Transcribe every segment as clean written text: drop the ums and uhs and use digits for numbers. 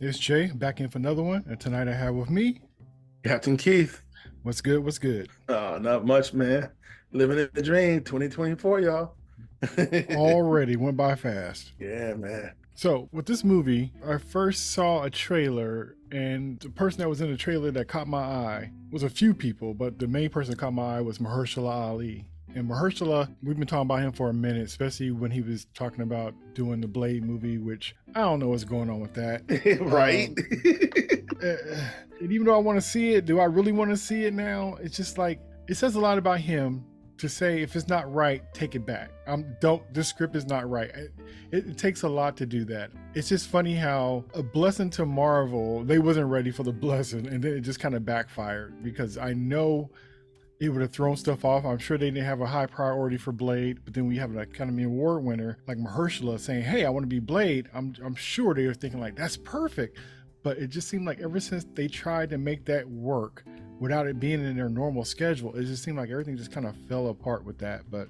It's Jay back in for another one, and tonight I have with me. Captain Keith. What's good? What's good? Oh, not much, man. Living in the dream, 2024, y'all. Already went by fast. Yeah, man. So with this movie, I first saw a trailer, and the person that was in the trailer that caught my eye was a few people, but the main person that caught my eye was Mahershala Ali. And Mahershala, we've been talking about him for a minute, especially when he was talking about doing the Blade movie, which I don't know what's going on with that. Right. And even though I want to see it, do I really want to see it now? It's just like, it says a lot about him to say if it's not right, take it back. This script is not right. It takes a lot to do that. It's just funny how a blessing to Marvel, they wasn't ready for the blessing, and then it just kind of backfired, because I know it would have thrown stuff off. I'm sure they didn't have a high priority for Blade, but then we have an Academy Award winner like Mahershala saying, "Hey, I want to be Blade." I'm sure they were thinking like, that's perfect. But it just seemed like ever since they tried to make that work without it being in their normal schedule, it just seemed like everything just kind of fell apart with that. But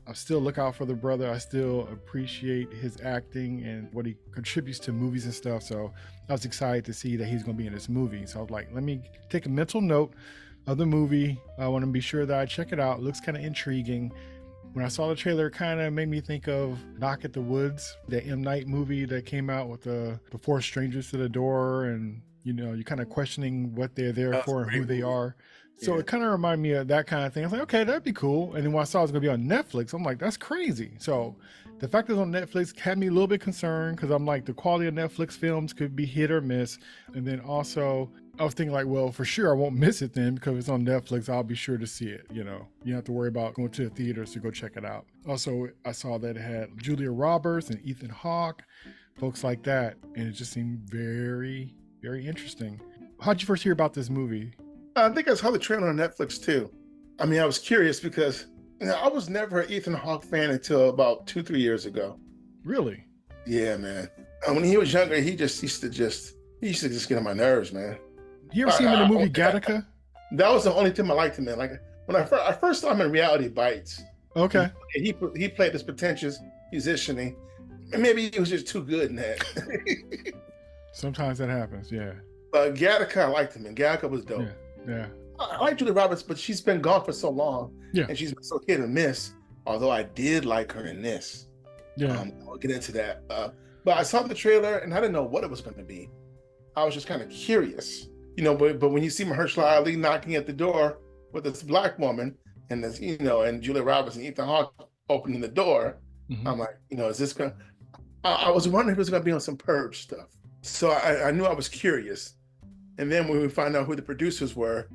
I still look out for the brother. I still appreciate his acting and what he contributes to movies and stuff. So I was excited to see that he's going to be in this movie. So I was like, let me take a mental note of the movie. I want to be sure that I check it out. It looks kind of intriguing. When I saw the trailer, it kind of made me think of Knock at the Woods, the M. Night movie that came out with Before Strangers to the Door, and you're kind of questioning what they're there for and who they are. So it kind of reminded me of that kind of thing. I was like, okay, that'd be cool. And then when I saw it was going to be on Netflix, I'm like, that's crazy. So the fact that it's on Netflix had me a little bit concerned, because I'm like, the quality of Netflix films could be hit or miss. And then also, I was thinking like, well, for sure I won't miss it then, because it's on Netflix. I'll be sure to see it. You don't have to worry about going to the theaters to go check it out. Also, I saw that it had Julia Roberts and Ethan Hawke, folks like that. And it just seemed very, very interesting. How'd you first hear about this movie? I think I saw the trailer on Netflix too. I mean, I was curious because I was never an Ethan Hawke fan until about 2-3 years ago. Really? Yeah, man. And when he was younger, he used to just get on my nerves, man. You ever seen him in the movie Gattaca? That was the only time I liked him, man. Like when I first saw him in Reality Bites. Okay. He played this pretentious musician, and maybe he was just too good in that. Sometimes that happens, yeah. Gattaca, I liked him, and Gattaca was dope. Yeah. I like Julia Roberts, but she's been gone for so long, and she's been so hit or miss. Although I did like her in this. Yeah. I'll get into that. But I saw the trailer, and I didn't know what it was going to be. I was just kind of curious, But when you see Mahershala Ali knocking at the door with this black woman, and this, and Julia Roberts and Ethan Hawke opening the door, I'm like, is this going? I was wondering if it was going to be on some Purge stuff. So I knew I was curious. And then when we found out who the producers were,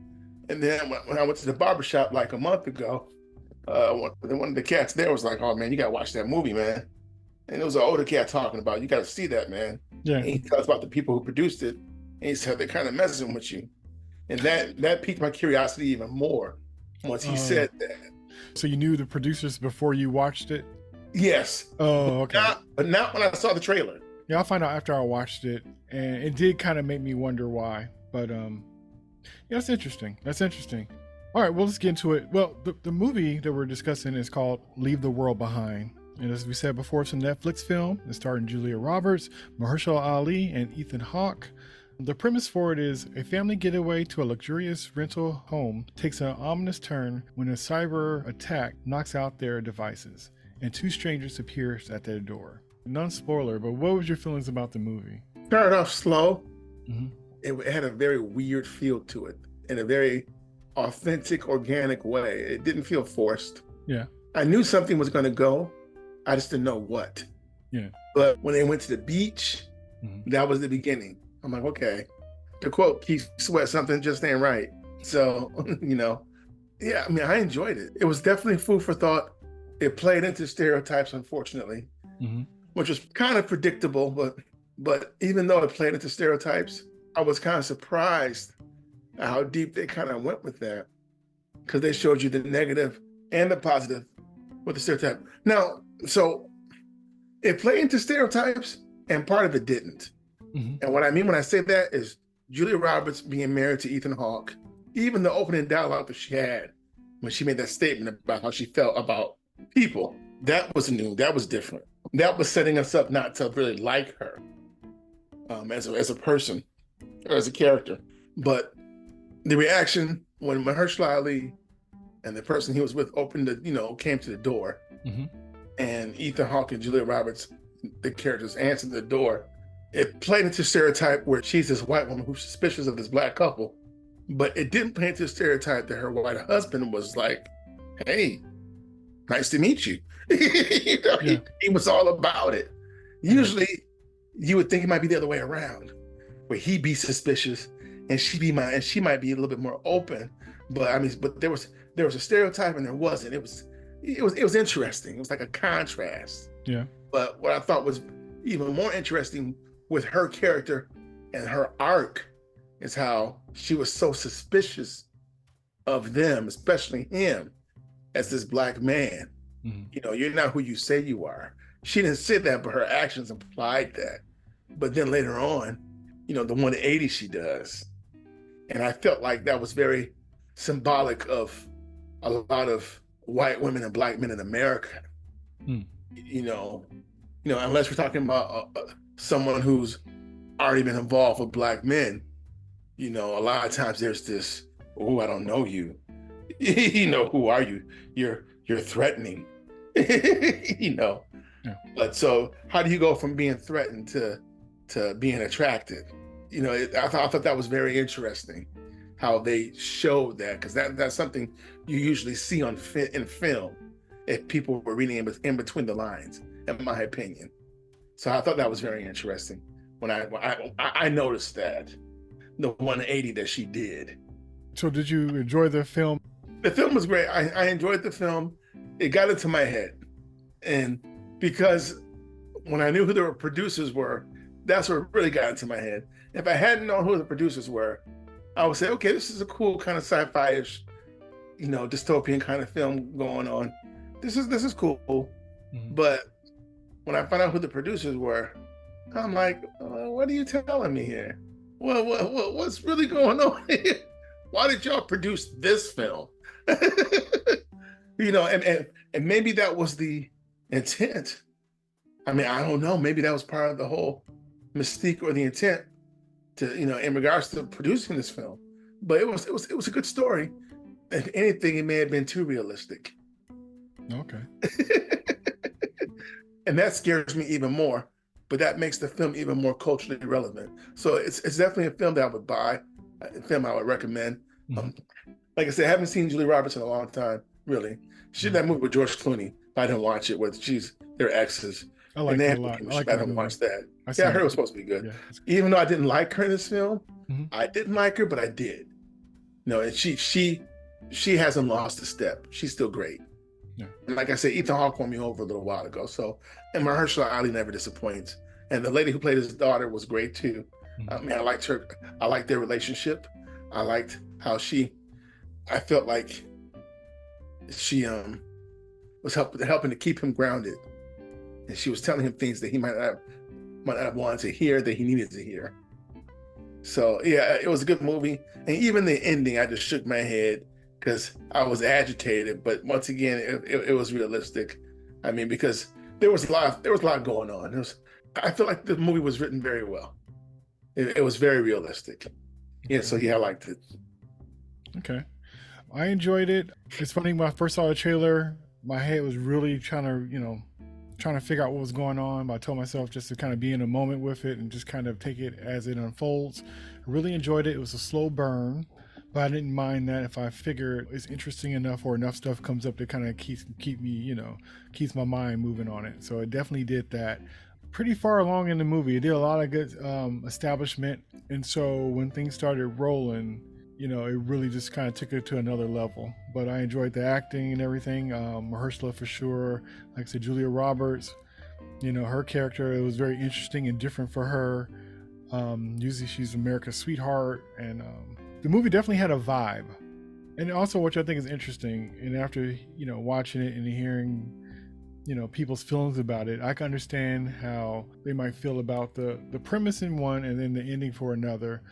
and then when I went to the barbershop like a month ago, one of the cats there was like, "Oh man, you gotta watch that movie, man." And it was an older cat talking about, "You gotta see that, man." Yeah. And he tells about the people who produced it, and he said they're kind of messing with you, and that piqued my curiosity even more once he said that. So you knew the producers before you watched it? Yes. Oh, okay. But not when I saw the trailer. Yeah, I'll find out after I watched it, and it did kind of make me wonder why. But yeah, that's interesting. All right, well, let's get into it. Well, the movie that we're discussing is called Leave the World Behind. And as we said before, it's a Netflix film. It's starring Julia Roberts, Mahershala Ali, and Ethan Hawke. The premise for it is a family getaway to a luxurious rental home takes an ominous turn when a cyber attack knocks out their devices, and two strangers appear at their door. Non-spoiler, but what was your feelings about the movie? Started off slow. It had a very weird feel to it, in a very authentic, organic way. It didn't feel forced. Yeah. I knew something was going to go. I just didn't know what. Yeah. But when they went to the beach, that was the beginning. I'm like, okay. To quote Keith Sweat, something just ain't right. So, yeah, I mean, I enjoyed it. It was definitely food for thought. It played into stereotypes, unfortunately, which was kind of predictable. But even though it played into stereotypes, I was kind of surprised at how deep they kind of went with that, because they showed you the negative and the positive with the stereotype. Now, so it played into stereotypes, and part of it didn't. And what I mean when I say that is Julia Roberts being married to Ethan Hawke, even the opening dialogue that she had when she made that statement about how she felt about people, that was new, that was different. That was setting us up not to really like her. as a person or as a character. But the reaction when Mahershala Ali and the person he was with opened the, came to the door, and Ethan Hawke and Julia Roberts, the characters, answered the door, it played into stereotype where she's this white woman who's suspicious of this black couple, but it didn't play into stereotype that her white husband was like, hey, nice to meet you. He was all about it. Usually you would think it might be the other way around, where he'd be suspicious and she might be a little bit more open. But there was a stereotype and there wasn't. It was interesting. It was like a contrast. Yeah. But what I thought was even more interesting with her character and her arc is how she was so suspicious of them, especially him, as this black man. You're not who you say you are. She didn't say that, but her actions implied that. But then later on, the 180 she does. And I felt like that was very symbolic of a lot of white women and black men in America. Unless we're talking about someone who's already been involved with black men, a lot of times there's this, oh, I don't know you. Who are you? You're threatening. Yeah. But so how do you go from being threatened to being attracted? I thought that was very interesting how they showed that, because that's something you usually see in film if people were reading in between the lines, in my opinion. So I thought that was very interesting when I noticed that, the 180 that she did. So did you enjoy the film? The film was great. I enjoyed the film. It got into my head. And because when I knew who the producers were, that's what really got into my head. If I hadn't known who the producers were, I would say, okay, this is a cool kind of sci-fi-ish, dystopian kind of film going on. This is cool. But when I found out who the producers were, I'm like, what are you telling me here? What's really going on here? Why did y'all produce this film? And maybe that was the intent. I don't know. Maybe that was part of the whole mystique or the intent to, in regards to producing this film. But it was a good story. If anything, it may have been too realistic. Okay. And that scares me even more. But that makes the film even more culturally relevant. So it's definitely a film that I would buy, a film I would recommend. Like I said, I haven't seen Julia Roberts in a long time, really. She did that movie with George Clooney. I didn't watch it with, they're exes. I like that a lot. I didn't watch that. I heard it was supposed to be good. Yeah, even though I didn't like her in this film, I didn't like her, but I did. And she hasn't lost a step. She's still great. Yeah. And like I said, Ethan Hawke won me over a little while ago. So, and Mahershala Ali never disappoints. And the lady who played his daughter was great too. I liked her. I liked their relationship. I liked how I felt like she was helping to keep him grounded. And she was telling him things that he might not have wanted to hear, that he needed to hear. So yeah, it was a good movie. And even the ending, I just shook my head because I was agitated. But once again, it was realistic. Because there was a lot going on. I feel like the movie was written very well. It was very realistic. Yeah, so yeah, I liked it. Okay. I enjoyed it. It's funny, when I first saw the trailer, my head was really trying to figure out what was going on. But I told myself just to kind of be in a moment with it and just kind of take it as it unfolds. I really enjoyed it. It was a slow burn, but I didn't mind that if I figure it's interesting enough or enough stuff comes up to kind of keep me, keeps my mind moving on it. So it definitely did that. Pretty far along in the movie, it did a lot of good establishment. And so when things started rolling, it really just kind of took it to another level. But I enjoyed the acting and everything. Mahershala for sure. Like I said, Julia Roberts, her character, it was very interesting and different for her. Usually she's America's sweetheart. And the movie definitely had a vibe. And also, which I think is interesting, and after, watching it and hearing, people's feelings about it, I can understand how they might feel about the premise in one and then the ending for another.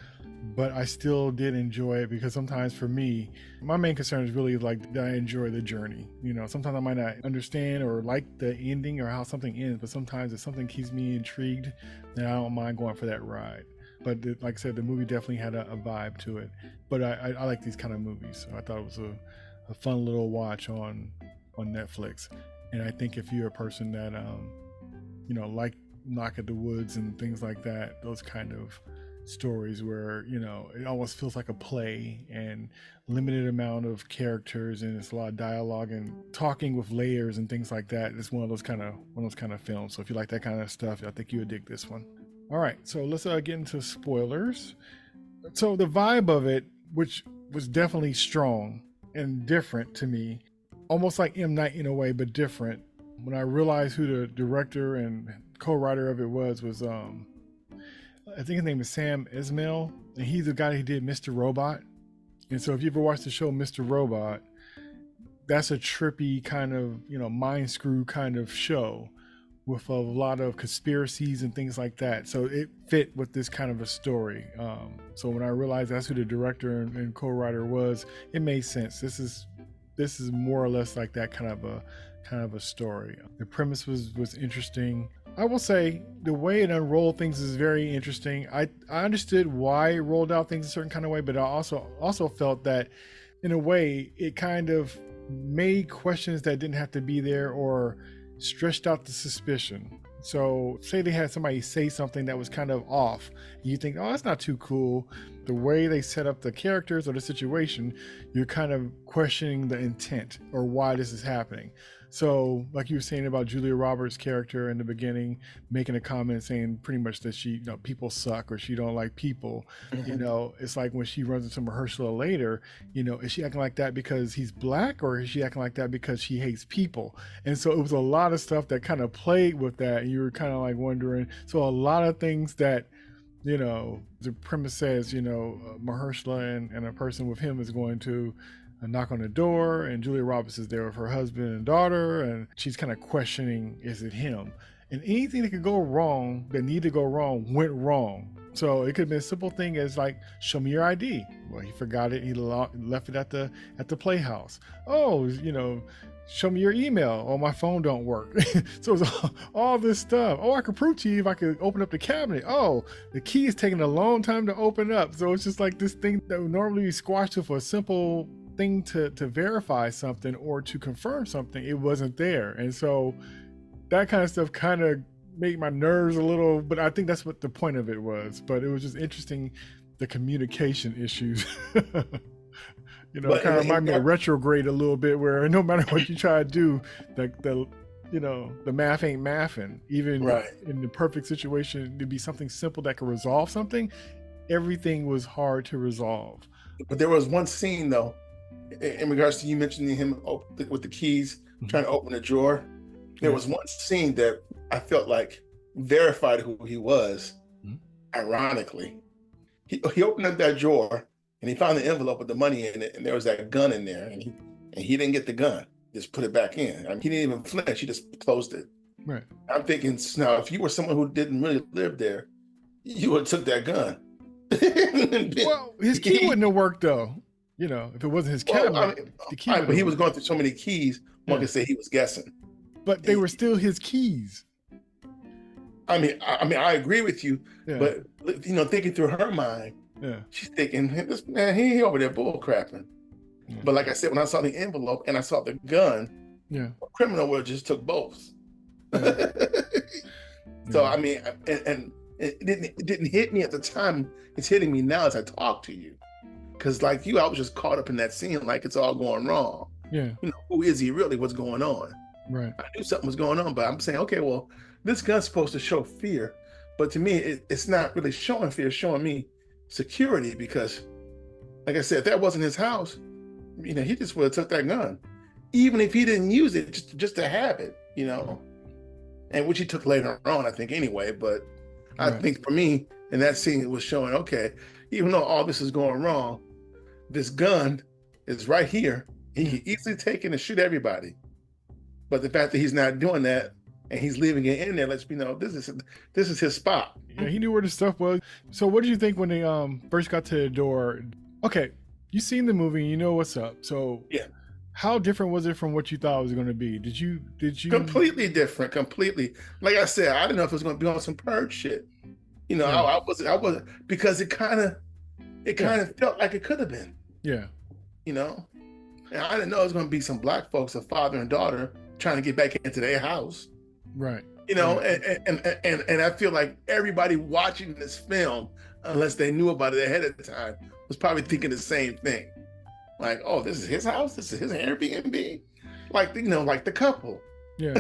but I still did enjoy it because sometimes for me, my main concern is really like that I enjoy the journey. You know, sometimes I might not understand or like the ending or how something ends, but sometimes if something keeps me intrigued, then I don't mind going for that ride. But like I said, the movie definitely had a vibe to it. But I like these kind of movies, so I thought it was a fun little watch on Netflix. And I think if you're a person that you know, like Knock at the Woods and things like that, those kind of stories where, you know, it almost feels like a play and limited amount of characters and it's a lot of dialogue and talking with layers and things like that. It's one of those kind of films. So if you like that kind of stuff, I think you would dig this one. All right, so let's get into spoilers. So the vibe of it, which was definitely strong and different to me, almost like M. Night in a way, but different. When I realized who the director and co-writer of it was I think his name is Sam Esmail, and he's the guy who did Mr. Robot. And so if you ever watched the show Mr. Robot, that's a trippy kind of, you know, mind screw kind of show with a lot of conspiracies and things like that. So it fit with this kind of a story. So when I realized that's who the director and co-writer was, it made sense. This is more or less like that kind of a story. The premise was interesting. I will say the way it unrolled things is very interesting. I understood why it rolled out things a certain kind of way, but I also felt that in a way it kind of made questions that didn't have to be there or stretched out the suspicion. So say they had somebody say something that was kind of off, you think, oh, that's not too cool. The way they set up the characters or the situation, you're kind of questioning the intent or why this is happening. So like you were saying about Julia Roberts' character in the beginning, making a comment saying pretty much that she, you know, people suck or she don't like people. Mm-hmm. You know, it's like when she runs into Mahershala later, you know, is she acting like that because he's black or is she acting like that because she hates people? And so it was a lot of stuff that kind of played with that. And you were kind of like wondering, so a lot of things that, you know, the premise says, you know, Mahershala and a person with him is going to knock on the door, and Julia Roberts is there with her husband and daughter, and she's kind of questioning, is it him? And anything that could go wrong, that needed to go wrong, went wrong. So it could have been a simple thing as like, show me your ID. Well, he forgot it. He left it at the playhouse. Oh, you know, show me your email. Oh, my phone don't work. So it's all this stuff. Oh, I could prove to you if I could open up the cabinet. Oh, the key is taking a long time to open up. So it's just like this thing that would normally be squashed for a simple thing to verify something or to confirm something. It wasn't there. And so that kind of stuff kind of made my nerves a little, but I think that's what the point of it was. But it was just interesting, the communication issues. You know, kind of remind me of Retrograde a little bit, where no matter what you try to do, the you know, the math ain't mathing. Even in the perfect situation, to be something simple that could resolve something, everything was hard to resolve. But there was one scene though, in regards to you mentioning him with the keys, trying to open a drawer. There was one scene that I felt like verified who he was. Ironically, he opened up that drawer and he found the envelope with the money in it, and there was that gun in there, and he didn't get the gun. Just put it back in. I mean, he didn't even flinch. He just closed it. Right. I'm thinking, now, if you were someone who didn't really live there, you would have took that gun. Well, his key wouldn't have worked though. You know, if it wasn't his cabinet, well, I mean, the key. But he was going through so many keys. One could say he was guessing. But they were still his keys. I mean, I agree with you. Yeah. But you know, thinking through her mind, she's thinking, this man, he over there bull crapping. Yeah. But like I said, when I saw the envelope and I saw the gun, a criminal would have just took both. Yeah. So I mean, and it didn't hit me at the time. It's hitting me now as I talk to you. Because like you, I was just caught up in that scene, like it's all going wrong. Yeah. You know, who is he really? What's going on? Right. I knew something was going on, but I'm saying, okay, well, this gun's supposed to show fear. But to me, it's not really showing fear, it's showing me security, because like I said, if that wasn't his house, you know, he just would have took that gun. Even if he didn't use it, just to have it, you know. And which he took later on, I think, anyway. But I think for me, in that scene, it was showing, okay, even though all this is going wrong, this gun is right here. He can easily take it and shoot everybody. But the fact that he's not doing that, and he's leaving it in there. Lets me know this is his spot. Yeah, he knew where the stuff was. So what did you think when they first got to the door? Okay, you seen the movie, you know what's up. So Yeah. How different was it from what you thought it was going to be? Did you Completely different, completely. Like I said, I didn't know if it was going to be on some purge shit. You know, Yeah. I wasn't, because it kind of felt like it could have been. Yeah. You know, and I didn't know it was going to be some black folks, a father and daughter, trying to get back into their house. Right. You know, right. And I feel like everybody watching this film, unless they knew about it ahead of the time, was probably thinking the same thing. Like, oh, this is his house. This is his Airbnb. Like, you know, like the couple. Yeah.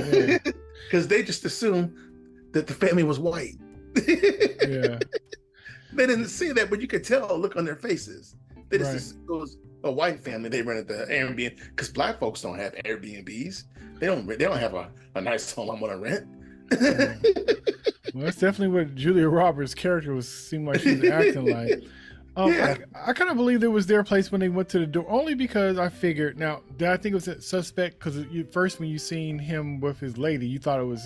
Because they just assumed that the family was white. Yeah. They didn't see that, but you could tell, look on their faces. They just assumed it was a white family. They rented the Airbnb, because black folks don't have Airbnbs. They don't have a nice home I'm gonna rent. Yeah. Well, that's definitely what Julia Roberts' character seemed like she was acting like. Yeah. I kind of believe it was their place when they went to the door, only because I figured, now, did I think it was a suspect? Because first, when you seen him with his lady, you thought it was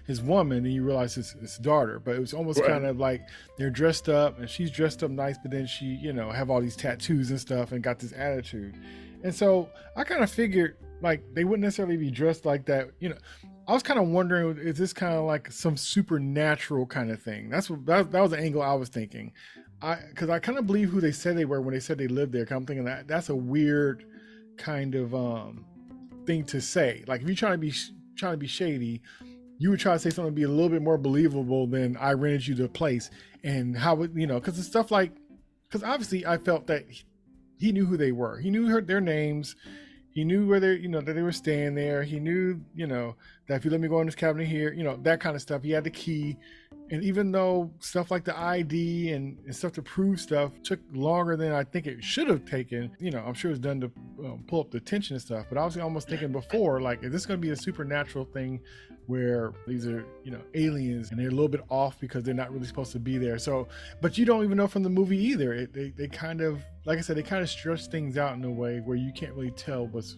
his woman, and you realized it's his daughter. But it was almost kind of like they're dressed up, and she's dressed up nice, but then she, you know, have all these tattoos and stuff and got this attitude. And so I kind of figured, like, they wouldn't necessarily be dressed like that. You know, I was kind of wondering, is this kind of like some supernatural kind of thing? That was the angle I was thinking. Because I kind of believe who they said they were when they said they lived there. I'm thinking that's a weird kind of thing to say. Like, if you're trying to be shady, you would try to say something to be a little bit more believable than I rented you the place. And how would, you know, because it's stuff like, because obviously I felt that he knew who they were. He knew their names. He knew where they, you know, that they were staying there. He knew, you know, that if you let me go in this cabinet here, you know, that kind of stuff. He had the key. And even though stuff like the ID and stuff to prove stuff took longer than I think it should have taken, you know, I'm sure it's done to pull up the tension and stuff. But I was almost thinking before, like, is this going to be a supernatural thing where these are, you know, aliens and they're a little bit off because they're not really supposed to be there? So, but you don't even know from the movie either. They kind of, like I said, they kind of stretch things out in a way where you can't really tell what's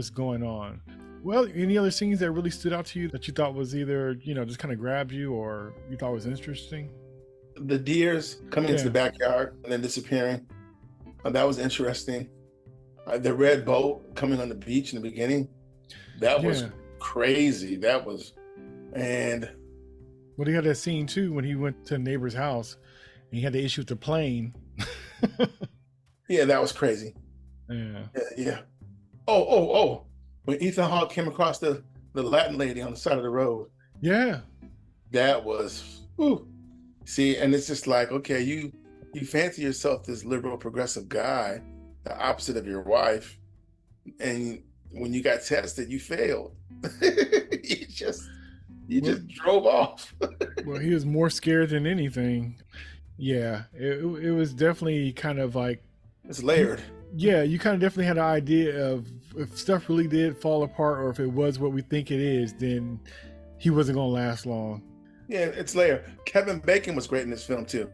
going on. Well, any other scenes that really stood out to you that you thought was either, you know, just kind of grabbed you or you thought was interesting? The deers coming into the backyard and then disappearing. That was interesting. The red boat coming on the beach in the beginning. That was crazy. That was, and. Well, he had that scene too when he went to the neighbor's house and he had the issue with the plane. Yeah, that was crazy. Yeah. Oh. When Ethan Hawke came across the Latin lady on the side of the road. Yeah. That was, see, and it's just like, okay, you fancy yourself this liberal progressive guy, the opposite of your wife. And when you got tested, you failed. you just drove off. Well, he was more scared than anything. Yeah, it was definitely kind of like, it's layered. Yeah, you kind of definitely had an idea of if stuff really did fall apart or if it was what we think it is, then he wasn't going to last long. Yeah, it's layered. Kevin Bacon was great in this film too.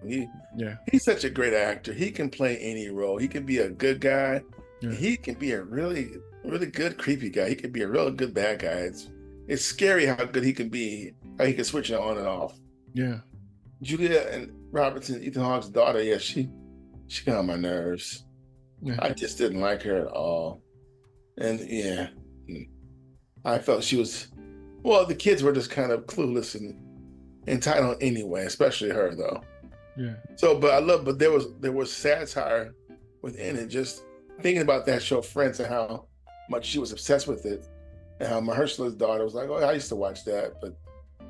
He's such a great actor. He can play any role. He can be a good guy. Yeah. He can be a really, really good creepy guy. He can be a real good bad guy. It's scary how good he can be, how he can switch it on and off. Yeah. Julia and Robertson, Ethan Hawke's daughter, yeah, she got on my nerves. Yeah. I just didn't like her at all. And yeah, I felt she was, well, the kids were just kind of clueless and entitled anyway, especially her though. Yeah. So, but there was satire within it, just thinking about that show Friends and how much she was obsessed with it and how Mahershala's daughter was like, oh, I used to watch that, but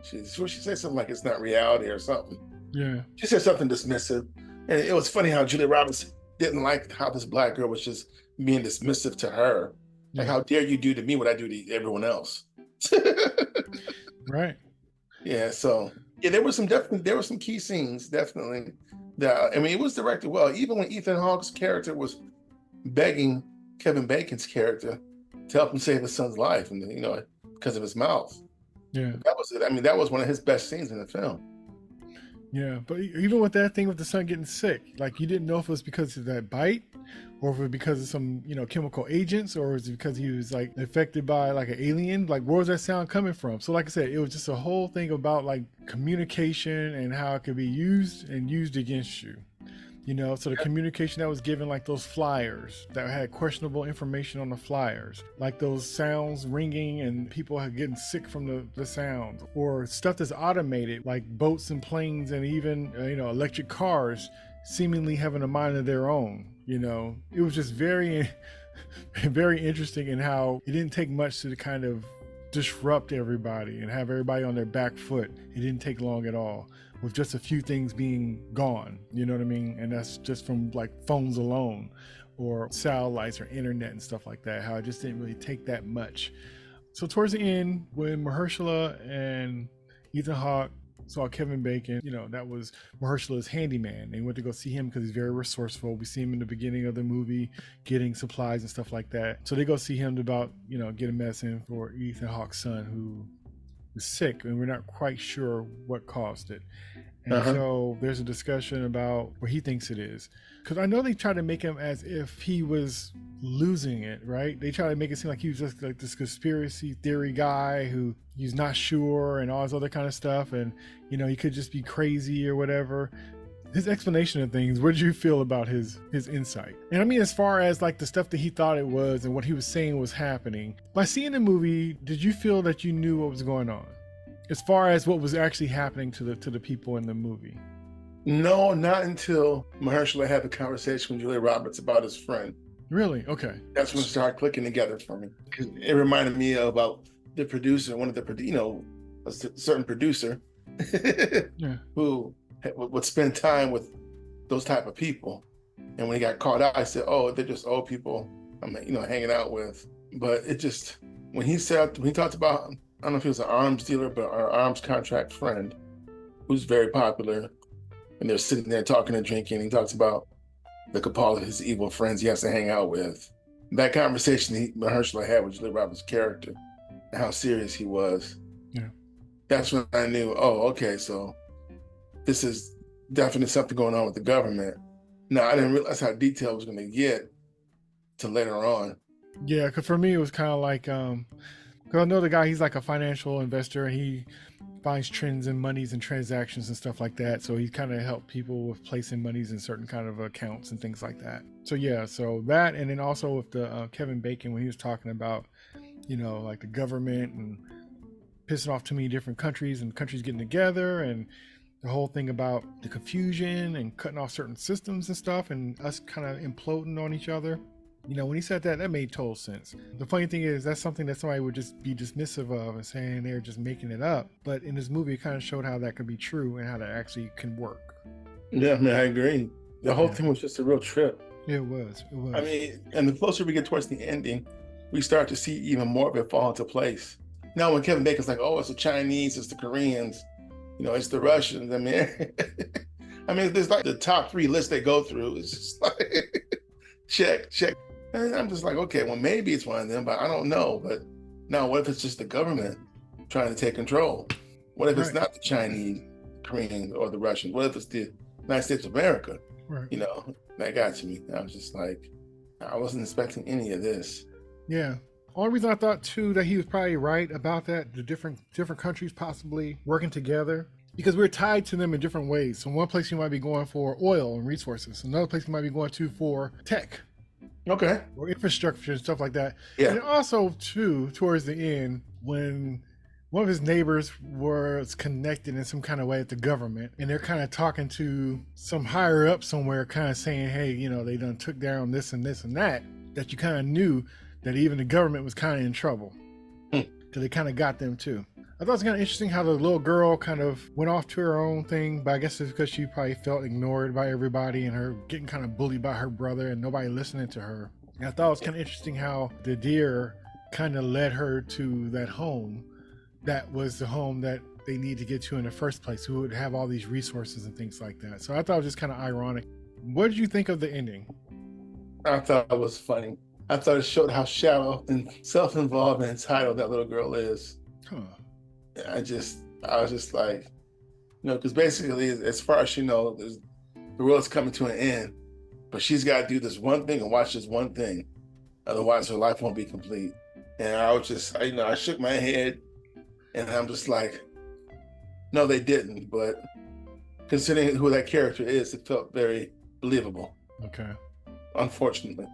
she said something like it's not reality or something. Yeah. She said something dismissive. And it was funny how Julia Roberts didn't like how this black girl was just being dismissive to her. Yeah. Like, how dare you do to me what I do to everyone else? Right. Yeah. So yeah, there were some key scenes, definitely. That, I mean, it was directed well. Even when Ethan Hawke's character was begging Kevin Bacon's character to help him save his son's life, and you know, because of his mouth. Yeah. That was it. I mean, that was one of his best scenes in the film. Yeah, but even with that thing with the son getting sick, like you didn't know if it was because of that bite, or if it was because of some, chemical agents, or was it because he was like affected by like an alien? Like, where was that sound coming from? So, like I said, it was just a whole thing about like communication and how it could be used and used against you. So the communication that was given, like those flyers that had questionable information on the flyers, like those sounds ringing and people getting sick from the sounds, or stuff that's automated, like boats and planes and even, electric cars seemingly having a mind of their own. It was just very, very interesting in how it didn't take much to kind of disrupt everybody and have everybody on their back foot. It didn't take long at all, with just a few things being gone, you know what I mean? And that's just from like phones alone, or satellites or internet and stuff like that, how it just didn't really take that much. So towards the end, when Mahershala and Ethan Hawke saw Kevin Bacon, that was Mahershala's handyman. They went to go see him because he's very resourceful. We see him in the beginning of the movie getting supplies and stuff like that. So they go see him about, getting medicine for Ethan Hawke's son, who is sick, and we're not quite sure what caused it. And so there's a discussion about what he thinks it is. Because I know they try to make him as if he was losing it, right? They try to make it seem like he was just like this conspiracy theory guy who he's not sure and all this other kind of stuff. And, he could just be crazy or whatever. His explanation of things, what did you feel about his insight? And I mean, as far as like the stuff that he thought it was and what he was saying was happening, by seeing the movie, did you feel that you knew what was going on as far as what was actually happening to the people in the movie? No, not until Mahershala had the conversation with Julia Roberts about his friend. Really? Okay. That's when it started clicking together for me. It reminded me about the producer, a certain producer who would spend time with those type of people. And when he got caught out, I said, oh, they're just old people I'm, hanging out with. But it just, when he talked about, I don't know if he was an arms dealer, but our arms contract friend who's very popular, and they're sitting there talking and drinking. He talks about the cabal of his evil friends he has to hang out with. That conversation Mahershala had with Julia Roberts' character, and how serious he was. Yeah. That's when I knew, oh, okay, so this is definitely something going on with the government. Now, I didn't realize how detailed it was going to get till later on. Yeah, because for me, it was kind of like, because I know the guy, he's like a financial investor, and he finds trends in monies and transactions and stuff like that. So he kind of helped people with placing monies in certain kind of accounts and things like that. So yeah, so that, and then also with the Kevin Bacon, when he was talking about, like the government and pissing off too many different countries and countries getting together, and the whole thing about the confusion and cutting off certain systems and stuff, and us kind of imploding on each other. When he said that made total sense. The funny thing is, that's something that somebody would just be dismissive of and saying they're just making it up. But in this movie, it kind of showed how that could be true and how that actually can work. Yeah, I agree. The whole thing was just a real trip. Yeah, it was. I mean, and the closer we get towards the ending, we start to see even more of it fall into place. Now, when Kevin Bacon's like, oh, it's the Chinese, it's the Koreans, it's the Russians. I mean, there's like the top 3 lists they go through. It's just like, check. And I'm just like, okay, well, maybe it's one of them, but I don't know. But now, what if it's just the government trying to take control? What if it's not the Chinese, Koreans, or the Russians? What if it's the United States of America? Right. That got to me. I was just like, I wasn't expecting any of this. Yeah. Only reason I thought too that he was probably right about that, the different countries possibly working together, because we're tied to them in different ways. So one place you might be going for oil and resources, another place you might be going to for tech. Okay. Or infrastructure and stuff like that. Yeah. And also too, towards the end, when one of his neighbors was connected in some kind of way with the government, and they're kind of talking to some higher up somewhere, kind of saying, hey, they done took down this and this and that you kind of knew that even the government was kind of in trouble. Because they kind of got them too. I thought it was kind of interesting how the little girl kind of went off to her own thing, but I guess it's because she probably felt ignored by everybody and her getting kind of bullied by her brother and nobody listening to her. And I thought it was kind of interesting how the deer kind of led her to that home. That was the home that they need to get to in the first place, who would have all these resources and things like that. So I thought it was just kind of ironic. What did you think of the ending? I thought it was funny. I thought it showed how shallow and self-involved and entitled that little girl is. Huh. I was just like, because basically, as far as she knows, the world's coming to an end, but she's got to do this one thing and watch this one thing, otherwise her life won't be complete. And I was just, I shook my head, and I'm just like, no, they didn't. But considering who that character is, it felt very believable. Okay. Unfortunately.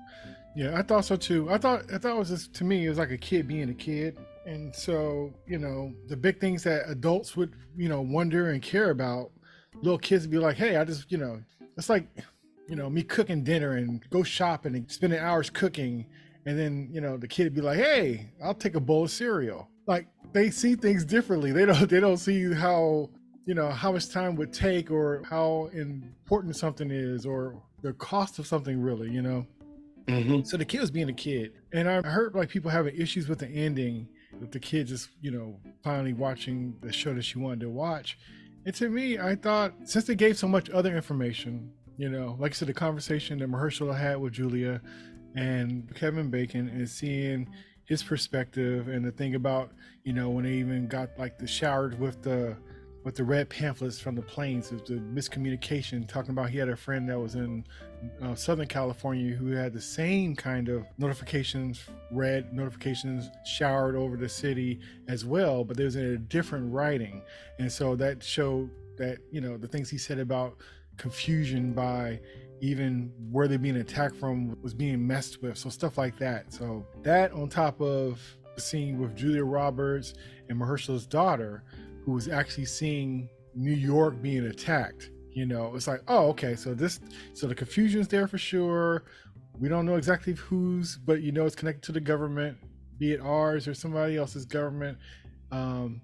Yeah, I thought so too. I thought it was just, to me, it was like a kid being a kid. And so, the big things that adults would, wonder and care about, little kids would be like, hey, I just, it's like, me cooking dinner and go shopping and spending hours cooking. And then, the kid would be like, hey, I'll take a bowl of cereal. Like, they see things differently. They don't see how, how much time would take, or how important something is, or the cost of something really, Mm-hmm. So the kid was being a kid. And I heard like people having issues with the ending, with the kid just, finally watching the show that she wanted to watch. And to me, I thought, since they gave so much other information, like I said, the conversation that Mahershala had with Julia and Kevin Bacon, and seeing his perspective, and the thing about, when they even got like the showered with the red pamphlets from the planes, the miscommunication, talking about he had a friend that was in Southern California who had the same kind of red notifications showered over the city as well, but there was in a different writing. And so that showed that, the things he said about confusion by even where they're being attacked from was being messed with. So stuff like that. So that, on top of the scene with Julia Roberts and Mahershala's daughter, who was actually seeing New York being attacked, it's like, oh, okay, so the confusion's there for sure. We don't know exactly whose, but it's connected to the government, be it ours or somebody else's government. When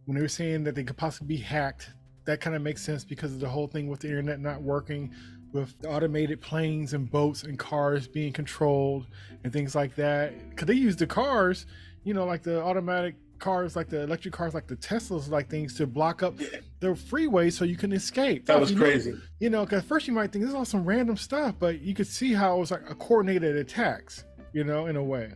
they were saying that they could possibly be hacked, that kind of makes sense because of the whole thing with the internet not working, with the automated planes and boats and cars being controlled and things like that. Because they use the cars, like the automatic cars, like the electric cars, like the Teslas, like things to block up the freeway so you can escape. That was crazy. Because at first you might think this is all some random stuff, but you could see how it was like a coordinated attacks, in a way.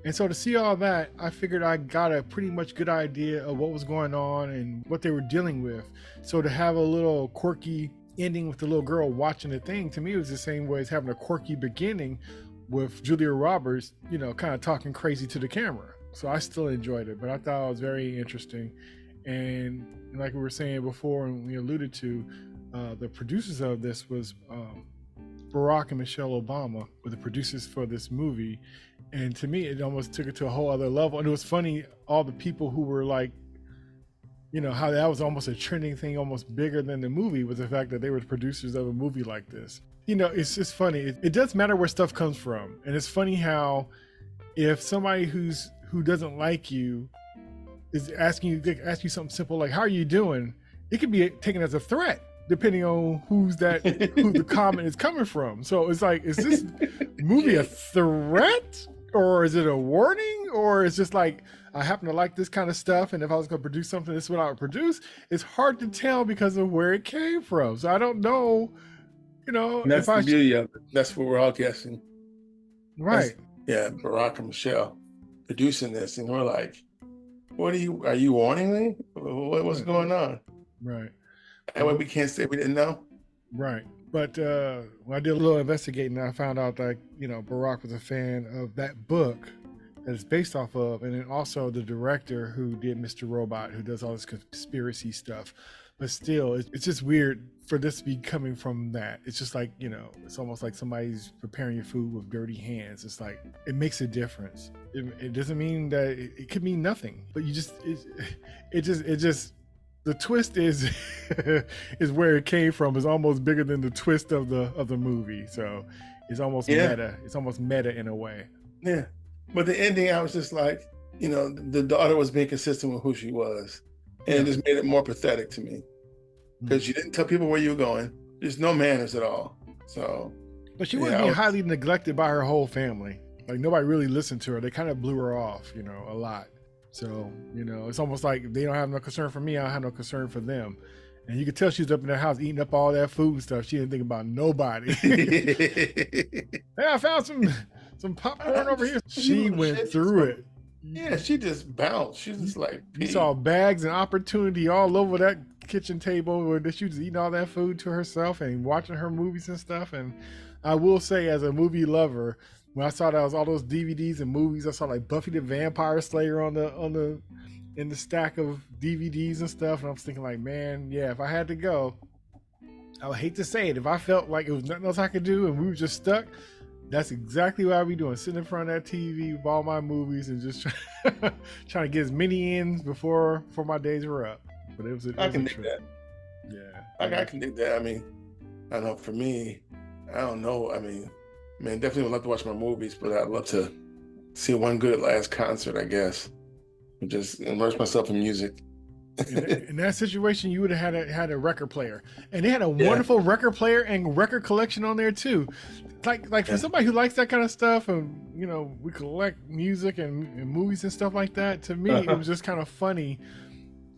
And so to see all that, I figured I got a pretty much good idea of what was going on and what they were dealing with. So to have a little quirky ending with the little girl watching the thing, to me it was the same way as having a quirky beginning with Julia Roberts, kind of talking crazy to the camera. So I still enjoyed it, but I thought it was very interesting. And like we were saying before, and we alluded to, the producers of this was Barack and Michelle Obama were the producers for this movie. And to me, it almost took it to a whole other level. And it was funny, all the people who were like, how that was almost a trending thing, almost bigger than the movie, was the fact that they were the producers of a movie like this. It's just funny. It does matter where stuff comes from. And it's funny how if somebody who doesn't like you is asking you something simple like, how are you doing? It could be taken as a threat, depending on who the comment is coming from. So it's like, is this movie a threat, or is it a warning, or is just like, I happen to like this kind of stuff, and if I was going to produce something, this is what I would produce? It's hard to tell because of where it came from. So I don't know, And that's the beauty of it. That's what we're all guessing. Right. Barack and Michelle producing this, and we're like, are you warning me? What's going on? Right. That way we can't say we didn't know. Right. But when I did a little investigating, I found out that, Barack was a fan of that book that it's based off of, and then also the director who did Mr. Robot, who does all this conspiracy stuff. But still, it's just weird for this to be coming from that. It's just like, it's almost like somebody's preparing your food with dirty hands. It's like, it makes a difference. It doesn't mean that it could mean nothing, but the twist is is where it came from. Is almost bigger than the twist of the movie. So it's almost meta. It's almost meta in a way. Yeah. But the ending, I was just like, the daughter was being consistent with who she was. And it just made it more pathetic to me. Because you didn't tell people where you were going. There's no manners at all. So. But she was being highly neglected by her whole family. Like, nobody really listened to her. They kind of blew her off, a lot. So, it's almost like they don't have no concern for me. I don't have no concern for them. And you could tell she was up in their house eating up all that food and stuff. She didn't think about nobody. Hey, I found some popcorn over here. She went through it. Yeah, she just bounced. She's just like, you saw bags and opportunity all over that the kitchen table where she was eating all that food to herself and watching her movies and stuff. And I will say, as a movie lover, when I saw that was all those DVDs and movies, I saw like Buffy the Vampire Slayer in the stack of DVDs and stuff, and I was thinking like, man, yeah, if I had to go, I would hate to say it, if I felt like it was nothing else I could do and we were just stuck, that's exactly what I'd be doing, sitting in front of that TV with all my movies and just trying to get as many ins before my days were up. But I can dig that. Yeah, I can dig that. I mean, I don't know, for me, I don't know. I mean, man, definitely would love to watch my movies, but I'd love to see one good last concert, I guess. Just immerse myself in music. In that situation, you would have had a record player, and they had a wonderful record player and record collection on there too. Like for somebody who likes that kind of stuff, and we collect music and movies and stuff like that. To me, it was just kind of funny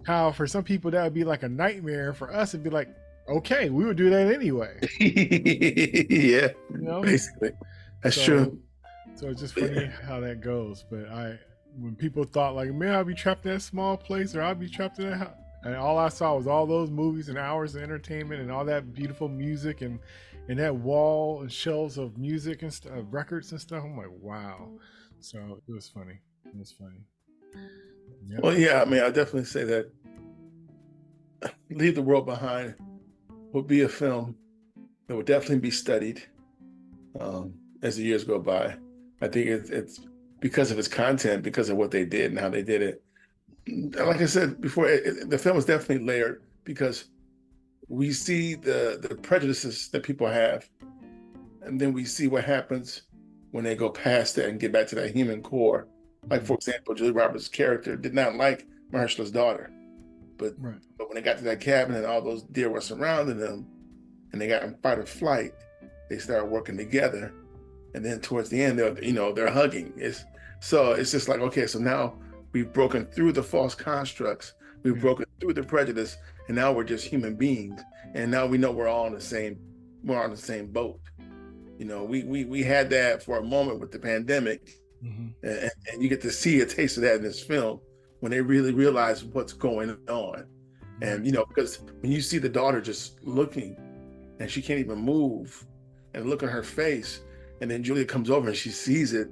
how for some people that would be like a nightmare. For us, it'd be like, okay, we would do that anyway. Yeah, basically, that's true. So it's just funny how that goes. But when people thought like, man, I'll be trapped in that small place, or I'll be trapped in that house, and all I saw was all those movies and hours of entertainment and all that beautiful music and that wall and shelves of music and stuff, records and stuff. I'm like, wow. So it was funny. Yep. Well, yeah, I mean, I definitely say that Leave the World Behind would be a film that would definitely be studied as the years go by. I think it's because of its content, because of what they did and how they did it. Like I said before, the film is definitely layered because we see the prejudices that people have, and then we see what happens when they go past that and get back to that human core. Like, for example, Julia Roberts' character did not like Mahershala's daughter, but when they got to that cabin and all those deer were surrounding them, and they got in fight or flight, they started working together. And then towards the end, they're hugging. It's just like, okay, so now we've broken through the false constructs, we've broken through the prejudice, and now we're just human beings. And now we know we're all on the same boat. We had that for a moment with the pandemic, and you get to see a taste of that in this film when they really realize what's going on. And because when you see the daughter just looking, and she can't even move, and look at her face. And then Julia comes over and she sees it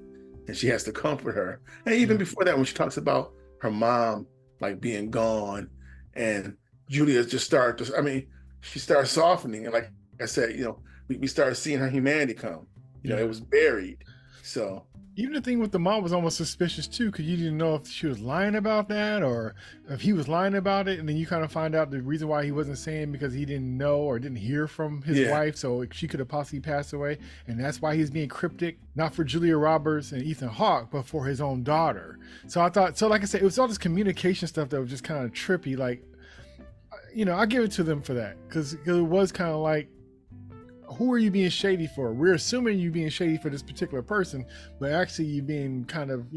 and she has to comfort her. And even before that, when she talks about her mom, like being gone, and Julia just she starts softening. And like I said, we started seeing her humanity come. It was buried. So even the thing with the mom was almost suspicious too, because you didn't know if she was lying about that or if he was lying about it. And then you kind of find out the reason why he wasn't saying because he didn't know or didn't hear from his wife. So she could have possibly passed away. And that's why he's being cryptic, not for Julia Roberts and Ethan Hawke, but for his own daughter. So like I said, it was all this communication stuff that was just kind of trippy. Like, I give it to them for that because it was kind of like, who are you being shady for? We're assuming you being shady for this particular person, but actually you being kind of,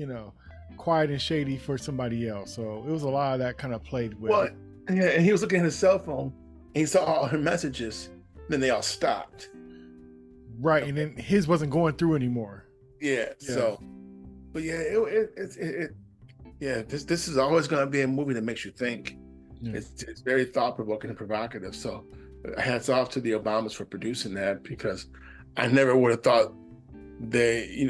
quiet and shady for somebody else. So it was a lot of that kind of played with. Well, yeah, and he was looking at his cell phone and he saw all her messages. Then they all stopped. Right, and then his wasn't going through anymore. Yeah. So, but yeah, this is always going to be a movie that makes you think. Yeah. It's very thought-provoking and provocative. So hats off to the Obamas for producing that, because I never would have thought they,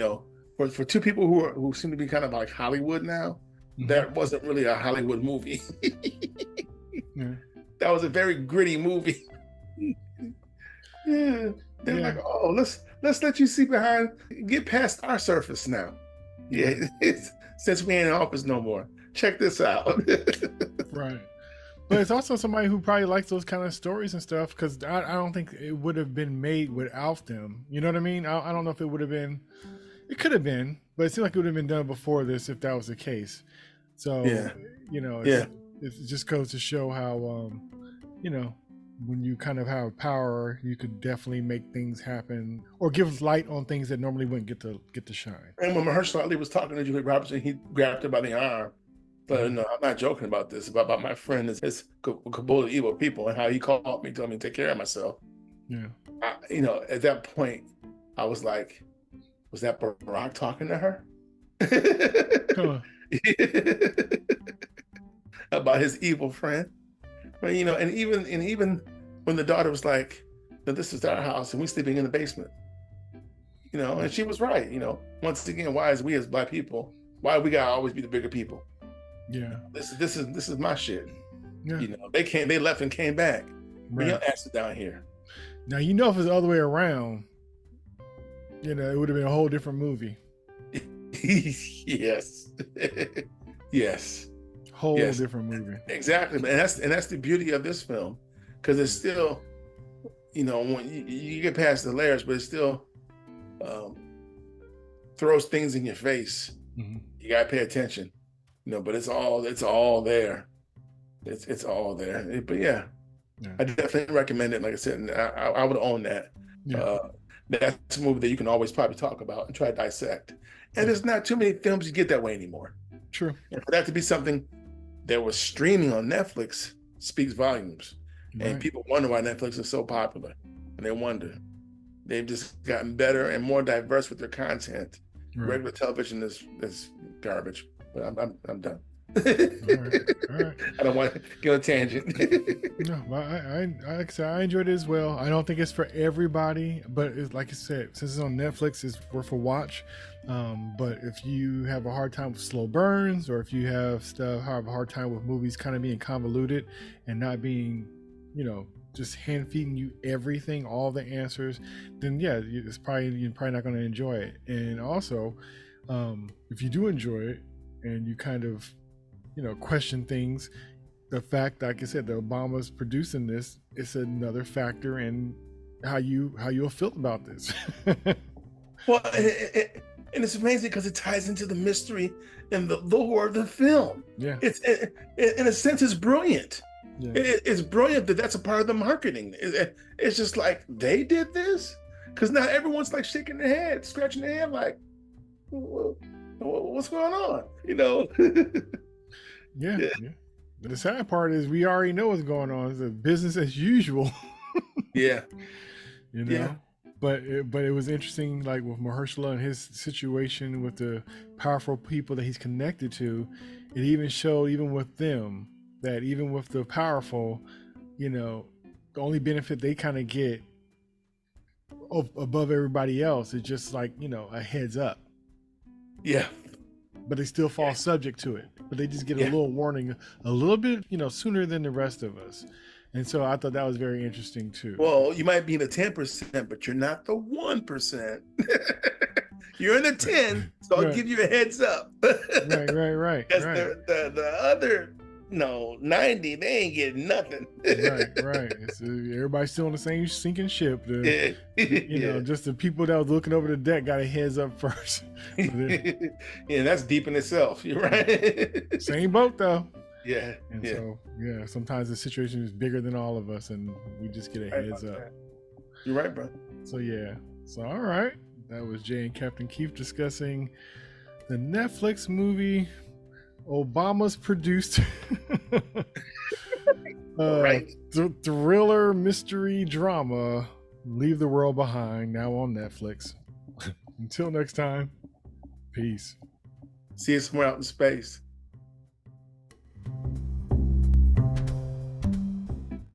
for two people who seem to be kind of like Hollywood now, that wasn't really a Hollywood movie. That was a very gritty movie. They're like, oh, let's let you see behind, get past our surface now. Yeah, since we ain't in office no more. Check this out. Right. But it's also somebody who probably likes those kind of stories and stuff, because I don't think it would have been made without them. You know what I mean? I don't know if it would have been. It could have been, but it seemed like it would have been done before this if that was the case. So, it just goes to show how, when you kind of have power, you could definitely make things happen or give light on things that normally wouldn't get to shine. And when Mahershala Ali was talking to Julia Roberts, he grabbed her by the arm. But no, I'm not joking about this. About my friend, his cabal of evil people, and how he called me, told me to take care of myself. Yeah. At that point, I was like, was that Barack talking to her? About his evil friend? But, and even when the daughter was like, "No, this is our house and we're sleeping in the basement," and she was right. Once again, why is we as Black people, why we gotta always be the bigger people? Yeah. This is my shit. Yeah. They left and came back. Bring Right. your asses down here. Now, if it's the other way around, it would have been a whole different movie. Yes. Yes. Whole Yes. different movie. Exactly. And that's the beauty of this film, because it's still, when you get past the layers, but it still throws things in your face. Mm-hmm. You gotta pay attention, but it's all there. It's all there. But yeah. I definitely recommend it. Like I said, and I would own that. Yeah. That's a movie that you can always probably talk about and try to dissect. And there's not too many films you get that way anymore. True. And for that to be something that was streaming on Netflix speaks volumes. Right. And people wonder why Netflix is so popular. And they wonder. They've just gotten better and more diverse with their content. Right. Regular television is garbage. But I'm done. All right. I don't want to go on a tangent. No, like I said, I enjoyed it as well. I don't think it's for everybody, but it's, like I said, since it's on Netflix, it's worth a watch. But if you have a hard time with slow burns, or if you have a hard time with movies kind of being convoluted and not being, just hand feeding you everything, all the answers, then yeah, you're probably not going to enjoy it. And also, if you do enjoy it and you kind of question things, the fact, like I said, the Obamas producing this, it's another factor in how you'll feel about this. Well, and it's amazing because it ties into the mystery and the lore of the film. Yeah, it's in a sense, it's brilliant. Yeah. It's brilliant that's a part of the marketing. It's just like, they did this, because now everyone's like shaking their head, scratching their head, like, what's going on? Yeah. But the sad part is we already know what's going on. It's a business as usual. Yeah. Yeah. But it was interesting, like with Mahershala and his situation with the powerful people that he's connected to. It even showed, even with them, that even with the powerful, the only benefit they kind of get above everybody else is just like, a heads up. Yeah. But they still fall subject to it. But they just get a little warning a little bit, sooner than the rest of us. And so I thought that was very interesting too. Well, you might be in the 10%, but you're not the 1%. You're in the 10, so I'll give you a heads up. Right. Because the other 90, they ain't getting nothing. Right. So everybody's still on the same sinking ship. Just the people that was looking over the deck got a heads up first. Yeah, that's deep in itself. You're right. Same boat though. Yeah. And so sometimes the situation is bigger than all of us, and we just get a heads up. You're right, bro. So all right. That was Jay and Captain Keith discussing the Netflix movie Obama's produced thriller mystery drama Leave the World Behind, now on Netflix. Until next time, peace. See you somewhere out in space.